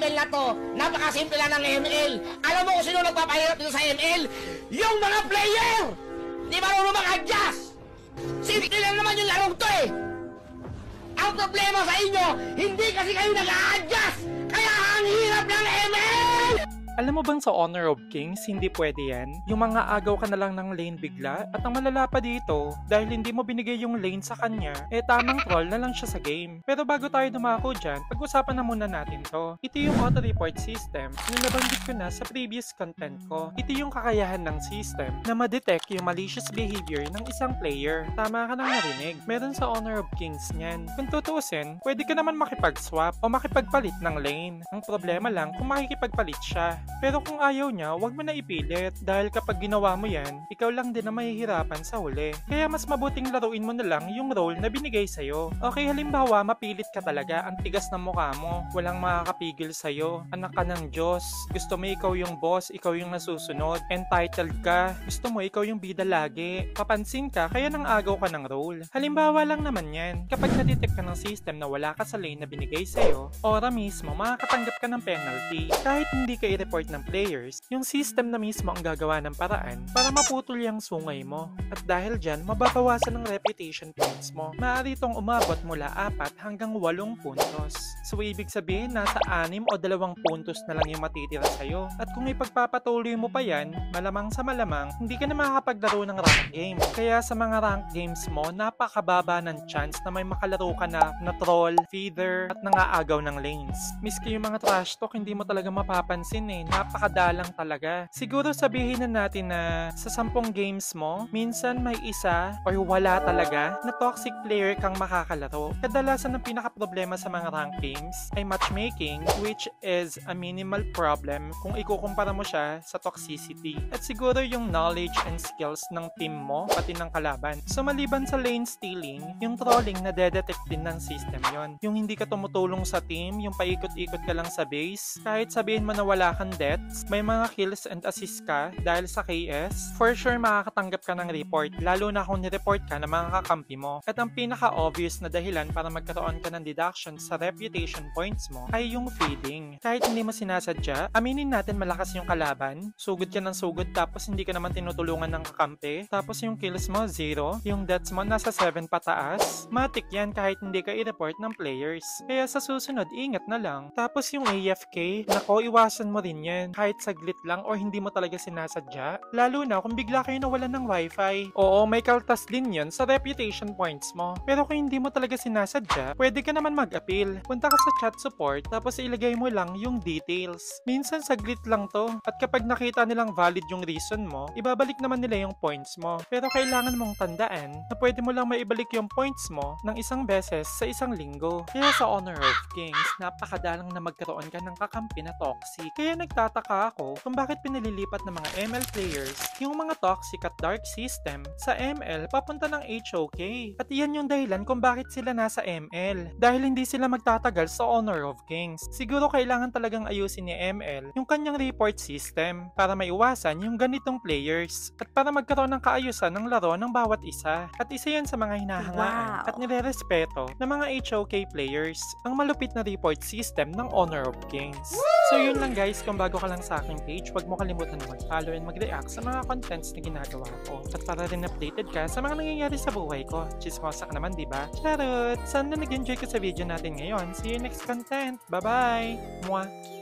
level na to, napakasimple lang ng ML. Alam mo kung sino nagpapahirap dito sa ML? Yung mga player! Di marunong mag-adjust! Simple lang naman yung larong to eh! Ang problema sa inyo, hindi kasi kayo nag-a-adjust! Kaya ang hirap ng ML! Alam mo bang sa Honor of Kings, hindi pwede yan? Yung mga agaw ka na lang ng lane bigla, at ang malala pa dito, dahil hindi mo binigay yung lane sa kanya, tamang troll na lang siya sa game. Pero bago tayo dumako dyan, pag-usapan na muna natin to. Ito yung auto-report system, yung nabanggit ko na sa previous content ko. Ito yung kakayahan ng system na ma-detect yung malicious behavior ng isang player. Tama ka nang narinig. Meron sa Honor of Kings niyan. Kung tutuusin, pwede ka naman makipag-swap o makipagpalit ng lane. Ang problema lang kung makikipagpalit siya. Pero kung ayaw niya, wag mo na ipilit dahil kapag ginawa mo yan, ikaw lang din na mahihirapan sa huli. Kaya mas mabuting laruin mo na lang yung role na binigay sa'yo. Okay, halimbawa, mapilit ka talaga, ang tigas ng mukha mo, walang makakapigil sa'yo, anak ka ng Diyos, gusto mo ikaw yung boss, ikaw yung nasusunod, entitled ka, gusto mo ikaw yung bida lagi, papansin ka, kaya nang agaw ka ng role. Halimbawa lang naman yan, kapag nadetect ka ng system na wala ka sa lane na binigay sa'yo, ora mismo, makakatanggap ka ng penalty. Kahit hindi ka i-report ng players, yung system na mismo ang gagawa ng paraan para maputol yung sungay mo. At dahil dyan, mababawasan ng reputation points mo. Maaari itong umabot mula 4 hanggang 8 puntos. So ibig sabihin, nasa 6 o 2 puntos na lang yung matitira sa'yo. At kung ipagpapatuloy mo pa yan, malamang sa malamang, hindi ka na makakapaglaro ng rank game. Kaya sa mga rank games mo, napakababa ng chance na may makalaro ka na troll, feeder, at nangaagaw ng lanes. Miski yung mga trash talk, hindi mo talaga mapapansin eh. Napakadalang talaga. Siguro sabihin na natin na sa 10 games mo, minsan may isa or wala talaga na toxic player kang makakalaro. Kadalasan ang pinaka-problema sa mga rank games ay matchmaking, which is a minimal problem kung ikukumpara mo siya sa toxicity. At siguro yung knowledge and skills ng team mo, pati ng kalaban. So maliban sa lane stealing, yung trolling na detect din ng system yon. Yung hindi ka tumutulong sa team, yung paikot-ikot ka lang sa base, kahit sabihin mo na wala kang deaths, may mga kills and assist ka dahil sa KS, for sure makakatanggap ka ng report, lalo na kung ni-report ka ng mga kakampi mo. At ang pinaka-obvious na dahilan para magkaroon ka ng deduction sa reputation points mo ay yung feeding. Kahit hindi mo sinasadya, aminin natin malakas yung kalaban, sugod ka ng sugod tapos hindi ka naman tinutulungan ng kakampi, tapos yung kills mo 0, yung deaths mo nasa 7 pataas, matik yan kahit hindi ka i-report ng players. Kaya sa susunod, ingat na lang. Tapos yung AFK, nako, iwasan mo rin yan kahit saglit lang or hindi mo talaga sinasadya. Lalo na kung bigla kayo nawalan ng wifi. Oo, may kaltas din yun sa reputation points mo. Pero kung hindi mo talaga sinasadya, pwede ka naman mag-appeal. Punta ka sa chat support tapos ilagay mo lang yung details. Minsan saglit lang to. At kapag nakita nilang valid yung reason mo, ibabalik naman nila yung points mo. Pero kailangan mong tandaan na pwede mo lang maibalik yung points mo ng isang beses sa isang linggo. Kaya sa Honor of Kings, napakadalang na magkaroon ka ng kakampi na toxic. Kaya nagtataka ako kung bakit pinililipat ng mga ML players yung mga toxic at dark system sa ML papunta ng HOK. At iyan yung dahilan kung bakit sila nasa ML. Dahil hindi sila magtatagal sa Honor of Kings. Siguro kailangan talagang ayusin ni ML yung kanyang report system para maiwasan yung ganitong players at para magkaroon ng kaayusan ng laro ng bawat isa. At isa yan sa mga hinahangaan at nirerespeto ng mga HOK players, ang malupit na report system ng Honor of Kings. So yun lang guys, kung bago ka lang sa aking page, huwag mo kalimutan na mag-follow and mag-react sa mga contents na ginagawa ko. At para rin updated ka sa mga nangyayari sa buhay ko. Chismosa ka naman, diba? Charot! Sana nag-enjoy ka sa video natin ngayon. See you next content. Bye-bye! Mwah!